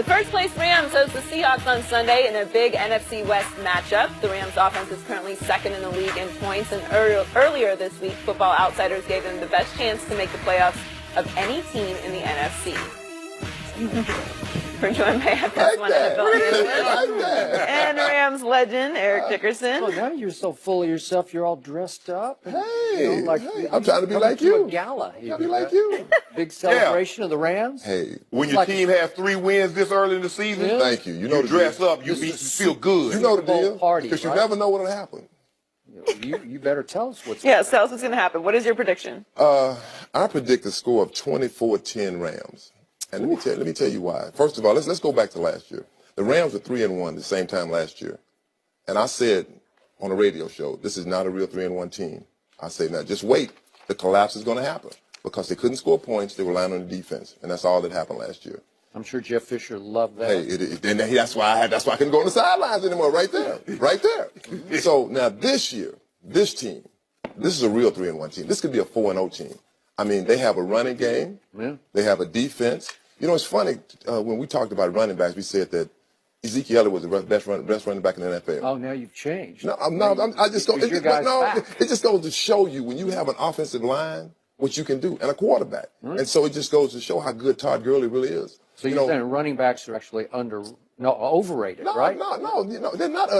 first-place Rams host the Seahawks on Sunday in a big NFC West matchup. The Rams' offense is currently second in the league in points, and earlier this week, Football Outsiders gave them the best chance to make the playoffs of any team in the NFC. We're joined by FS1 NFL analyst and Rams legend Eric Dickerson. Oh, now you're so full of yourself. You're all dressed up. Hey, I'm trying to be like you. A gala. I'm trying to be like you. Big celebration of the Rams. Hey, when your team has 3 wins this early in the season, thank you. You know, you dress up, you feel good. You know the deal, party, because you never know what'll happen. You better tell us what's tell us what's going to happen. What is your prediction? I predict a score of 24-10 Rams. And let me tell you why. First of all, let's go back to last year. The Rams were 3-1 the same time last year. And I said on a radio show, this is not a real 3-1 team. I said, now just wait. The collapse is going to happen because they couldn't score points. They were relying on the defense. And that's all that happened last year. I'm sure Jeff Fisher loved that. Hey, and that's why I couldn't go on the sidelines anymore. Right there. Right there. So now this year, this team, this is a real 3-1 team. This could be a 4-0 team. I mean, they have a running game. Yeah. They have a defense. You know, it's funny, when we talked about running backs, we said that Ezekiel Elliott was the best running back in the NFL. Oh, now you've changed. No, it just goes to show you when you have an offensive line, what you can do, and a quarterback. Mm-hmm. And so it just goes to show how good Todd Gurley really is. So you're saying running backs are actually overrated, right? No, they're not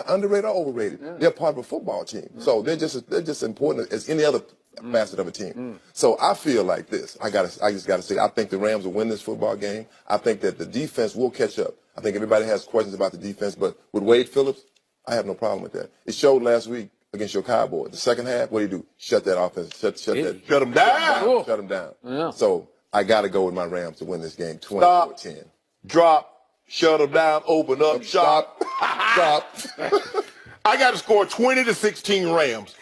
underrated or overrated. Yeah. They're part of a football team. Mm-hmm. So they're just important as any other facet of a team. Mm. So I feel like this. I just gotta say, I think the Rams will win this football game. I think that the defense will catch up. I think everybody has questions about the defense, but with Wade Phillips, I have no problem with that. It showed last week against your Cowboys. The second half, what do? Shut that offense. Shut them down. Shut them down. Yeah. So I gotta go with my Rams to win this game 24-10. Drop, shut them down, open up, shop. Drop. I got to score 20-16 Rams.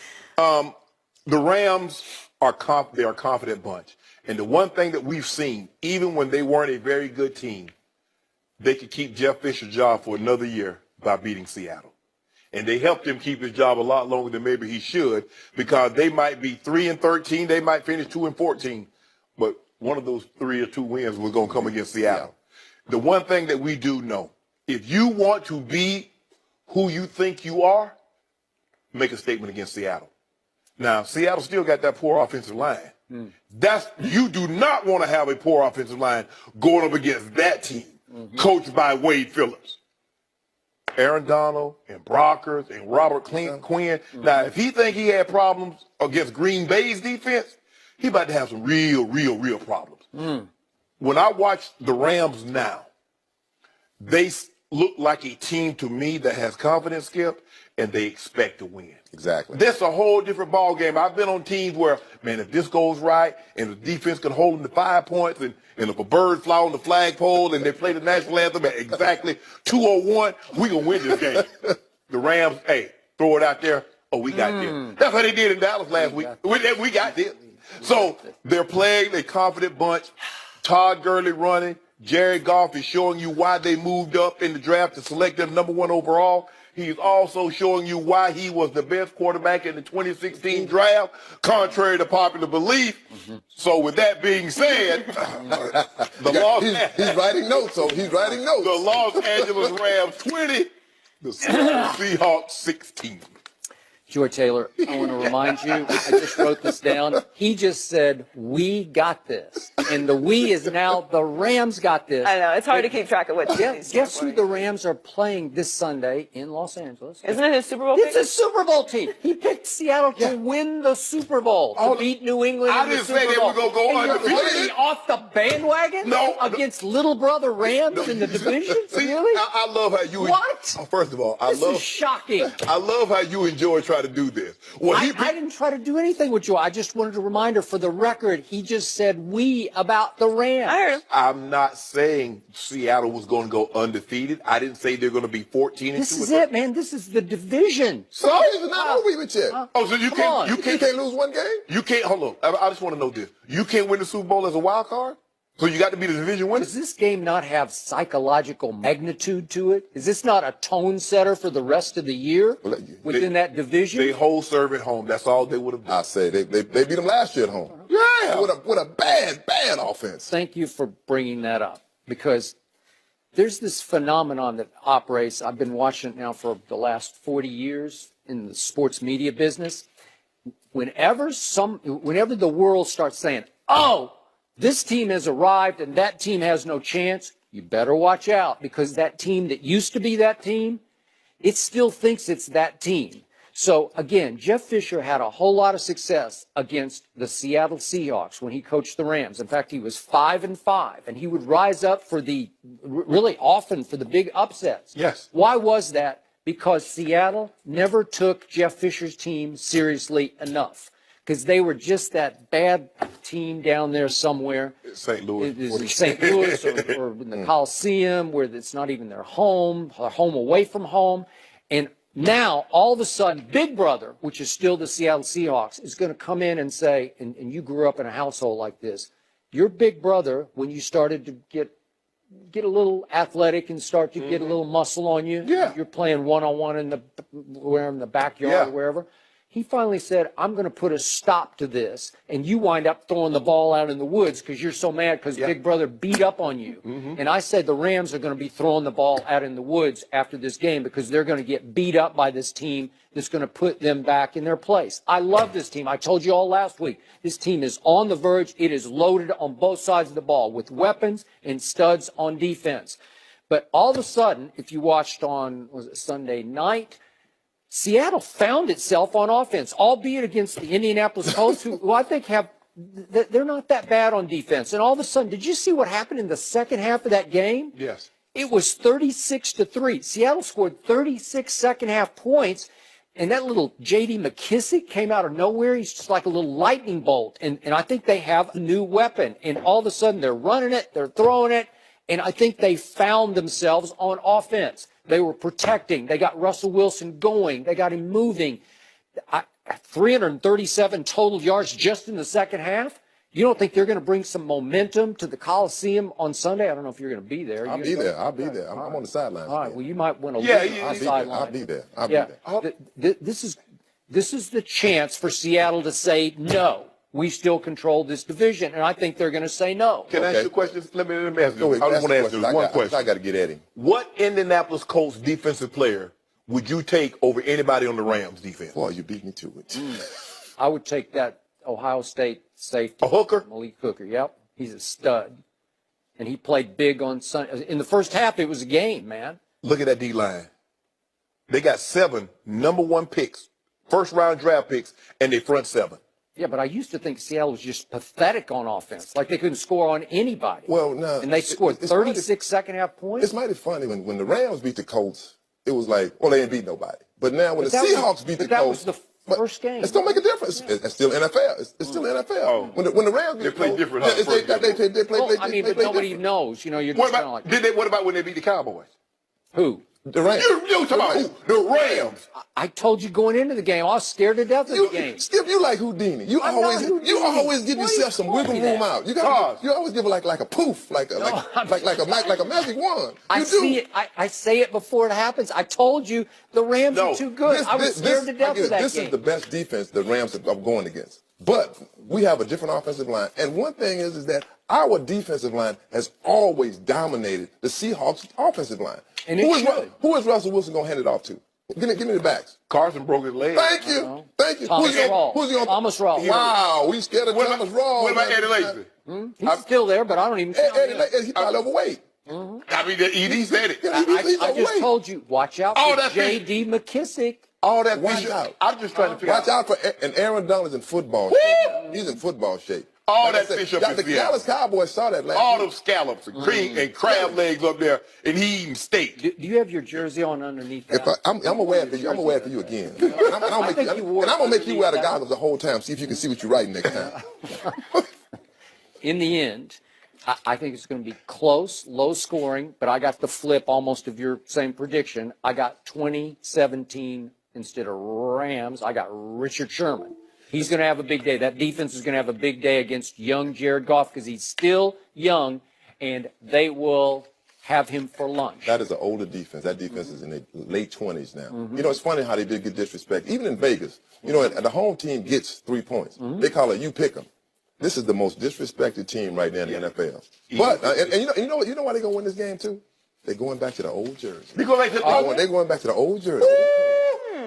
The Rams are a confident bunch. And the one thing that we've seen, even when they weren't a very good team, they could keep Jeff Fisher's job for another year by beating Seattle. And they helped him keep his job a lot longer than maybe he should, because they might be 3-13, they might finish 2-14, but one of those 3 or 2 wins was going to come against Seattle. The one thing that we do know, if you want to be who you think you are, make a statement against Seattle. Now, Seattle still got that poor offensive line. You do not want to have a poor offensive line going up against that team, coached by Wade Phillips. Aaron Donald and Brockers and Robert Quinn. Now, if he think he had problems against Green Bay's defense, he about to have some real problems. When I watch the Rams now, they look like a team to me that has confidence, Skip, and they expect to win. Exactly. That's a whole different ball game. I've been on teams where, man, if this goes right and the defense can hold them to 5 points, and if a bird fly on the flagpole and they play the national anthem at exactly 2:01, we gonna win this game. The Rams, hey, throw it out there. Oh, we got this. That's what they did in Dallas last week. We got this. So they're playing a confident bunch. Todd Gurley running. Jared Goff is showing you why they moved up in the draft to select them #1 overall. He's also showing you why he was the best quarterback in the 2016 draft, contrary to popular belief. So with that being said, he's writing notes. The Los Angeles Rams 20, the Seahawks 16. Joy Taylor, I want to remind you, I just wrote this down. He just said, we got this. And the we is now the Rams got this. I know. It's hard to keep track of what Guess who the Rams are playing this Sunday in Los Angeles? Isn't it his Super Bowl pick? It's a Super Bowl team. He picked Seattle to win the Super Bowl, to beat New England in the Super Bowl. I didn't say they were going to go undefeated. And you're off the bandwagon? No. Against little brother Rams in the division? See, really? I love how you... What? First of all, This is shocking. I love how you enjoy trying to do this. Well, I didn't try to do anything with Joe. I just wanted a reminder for the record. He just said we about the Rams. I heard him. I'm not saying Seattle was going to go undefeated. I didn't say they're going to be 14-2. This is it, man. This is the division. So it's not over with yet. So you can't lose one game? You can't. Hold on. I just want to know this. You can't win the Super Bowl as a wild card? So you got to be the division winner? Does this game not have psychological magnitude to it? Is this not a tone setter for the rest of the year within that division? They hold serve at home. That's all they would have done. I say they beat them last year at home. Yeah. With a bad offense. Thank you for bringing that up, because there's this phenomenon that operates. I've been watching it now for the last 40 years in the sports media business. Whenever the world starts saying, oh, this team has arrived and that team has no chance, you better watch out, because that team that used to be that team, it still thinks it's that team. So, again, Jeff Fisher had a whole lot of success against the Seattle Seahawks when he coached the Rams. In fact, he was 5-5, and he would rise up for really often for the big upsets. Yes. Why was that? Because Seattle never took Jeff Fisher's team seriously enough, because they were just that bad team down there somewhere. St. Louis. In St. Louis or in the Coliseum, where it's not even their home away from home. And now, all of a sudden, Big Brother, which is still the Seattle Seahawks, is going to come in and say, and you grew up in a household like this, your big brother, when you started to get a little athletic and start to get a little muscle on you, you're playing one-on-one in the backyard or wherever, he finally said, I'm going to put a stop to this, and you wind up throwing the ball out in the woods because you're so mad because Big Brother beat up on you. And I said the Rams are going to be throwing the ball out in the woods after this game because they're going to get beat up by this team that's going to put them back in their place. I love this team. I told you all last week, this team is on the verge. It is loaded on both sides of the ball with weapons and studs on defense. But all of a sudden, if you watched on, was it Sunday night, Seattle found itself on offense, albeit against the Indianapolis Colts, who I think they're not that bad on defense. And all of a sudden, did you see what happened in the second half of that game? Yes. It was 36-3. Seattle scored 36 second-half points, and that little J.D. McKissick came out of nowhere. He's just like a little lightning bolt. And I think they have a new weapon. And all of a sudden, they're running it, they're throwing it, and I think they found themselves on offense. They were protecting. They got Russell Wilson going. They got him moving. 337 total yards just in the second half. You don't think they're going to bring some momentum to the Coliseum on Sunday? I don't know if you're going to be there. I'll be there. I'll be there. I'm on the sidelines. All right. Well, you might want to I'll be there. I'll be there. This is the chance for Seattle to say no. We still control this division, and I think they're going to say no. Can I ask you a question? Let me ask you. I just want to ask you one question. I got to get at him. What Indianapolis Colts defensive player would you take over anybody on the Rams defense? Boy, you beat me to it. I would take that Ohio State safety. A hooker? Malik Hooker, yep. He's a stud. And he played big on Sunday. In the first half, it was a game, man. Look at that D-line. They got 7 number 1 picks, first-round draft picks, and they front 7. Yeah, but I used to think Seattle was just pathetic on offense, like they couldn't score on anybody. Well, no. And they scored 36 second-half points. It's mighty funny when the Rams beat the Colts, it was like, well, they ain't beat nobody. But now when the Seahawks beat the Colts, that was the first game. It don't make a difference. It's still NFL. It's still NFL. Oh. When the Rams beat the Colts, different. They play. I mean, but nobody knows. You know, you're just kind of like. What about when they beat the Cowboys? Who? The Rams. You talking about who? The Rams. I told you going into the game, I was scared to death of the game. Skip, you like Houdini. You always give yourself some wiggle room out. You always give it like a poof, like a magic wand. I say it before it happens. I told you the Rams are too good. I was scared to death of that game. This is the best defense the Rams are going against. But we have a different offensive line. And one thing is that our defensive line has always dominated the Seahawks' offensive line. And who is Russell Wilson going to hand it off to? Give me the backs. Carson broke his leg. Thank you. Thomas Rawls. Who's he on? Thomas Rawls. Wow, we scared of Thomas Rawls. What about Eddie Lacy? He's still there, but I don't even count him. He's probably overweight. I mean, ED said it. I just told you, watch out for J.D. McKissick. All that Watch out. I'm just trying to figure out. Watch out for and Aaron Donald's in football shape. He's in football shape. All that fish up the Dallas Cowboys saw that last all week. them scallops and cream and crab legs up there, and he eating steak. Do you have your jersey on underneath that? I'm gonna wear it for you. I'm gonna wear it for you again. And I'm gonna make you wear the goggles the whole time. See if you can see what you're writing next time. In the end, I think it's going to be close, low scoring, but I got the flip almost of your same prediction. I got 2017 instead of Rams. I got Richard Sherman. He's going to have a big day. That defense is going to have a big day against young Jared Goff because he's still young, and they will have him for lunch. That is an older defense. That defense is in the late 20s now. You know, it's funny how they did get disrespect. Even in Vegas, you know, the home team gets 3 points. They call it you pick 'em. This is the most disrespected team right now in the NFL. But and you know why they're gonna win this game too? They're going back to the old jersey. They're going back to the old jersey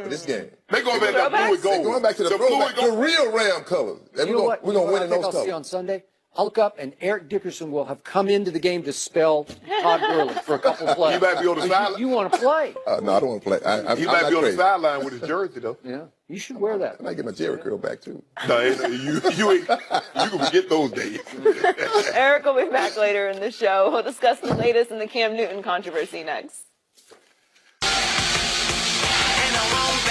for this game. They're going back to the blue and gold. They're going back to the real Ram colors. And You know what? We're going to win in those I'll colors. see on Sunday. I'll look up, and Eric Dickerson will have come into the game to spell Todd Gurley for a couple of plays. He might be on the sideline. You want to play? No, I don't want to play. He I'm might not be on the crazy. sideline with his jersey, though. Yeah, you should wear that. I might get my Jerry curl back, too. No, you can forget those days. Eric will be back later in the show. We'll discuss the latest in the Cam Newton controversy next. And I won't